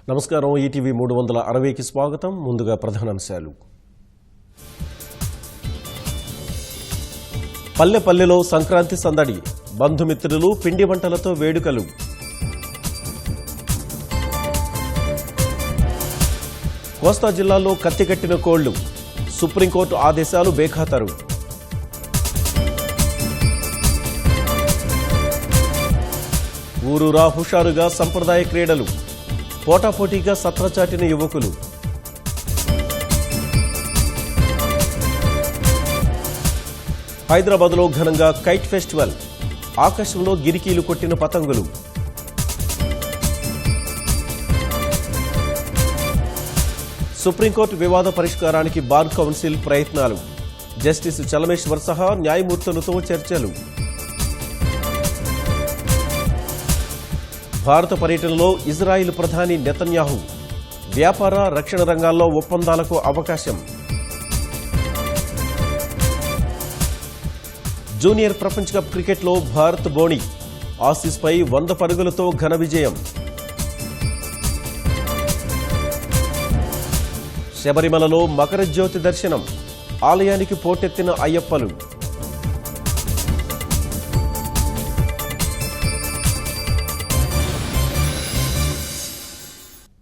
నమస్కారం. ఈటీవీ 360కి స్వాగతం. ముందుగా ప్రధానాంశాలు. పల్లె పల్లెలో సంక్రాంతి సందడి, బంధుమిత్రులు పిండి వంటలతో వేడుకలు. కోస్తా జిల్లాలో కత్తికట్టిన కోళ్లు, సుప్రీంకోర్టు ఆదేశాలు బేఖాతరు. ఊరూరా హుషారుగా సంప్రదాయ క్రీడలు, పోటాపోటీగా సత్తా చాటిన యువకులు. హైదరాబాద్లో ఘనంగా కైట్ ఫెస్టివల్, ఆకాశంలో గిరికీలు కొట్టిన పతంగులు. సుప్రీంకోర్టు వివాద పరిష్కారానికి బార్ కౌన్సిల్ ప్రయత్నాలు, జస్టిస్ చలమేశ్వర్ సహా న్యాయమూర్తులతో చర్చలు. భారత పర్యటనలో ఇజ్రాయిల్ ప్రధాని నెతన్యాహు, వ్యాపార రక్షణ రంగాల్లో ఒప్పందాలకు అవకాశం. జూనియర్ ప్రపంచ కప్ క్రికెట్లో భారత్ బోణి, ఆసీస్పై 100 పరుగులతో ఘన విజయం. శబరిమలలో మకర జ్యోతి దర్శనం, ఆలయానికి పోటెత్తిన అయ్యప్పలు.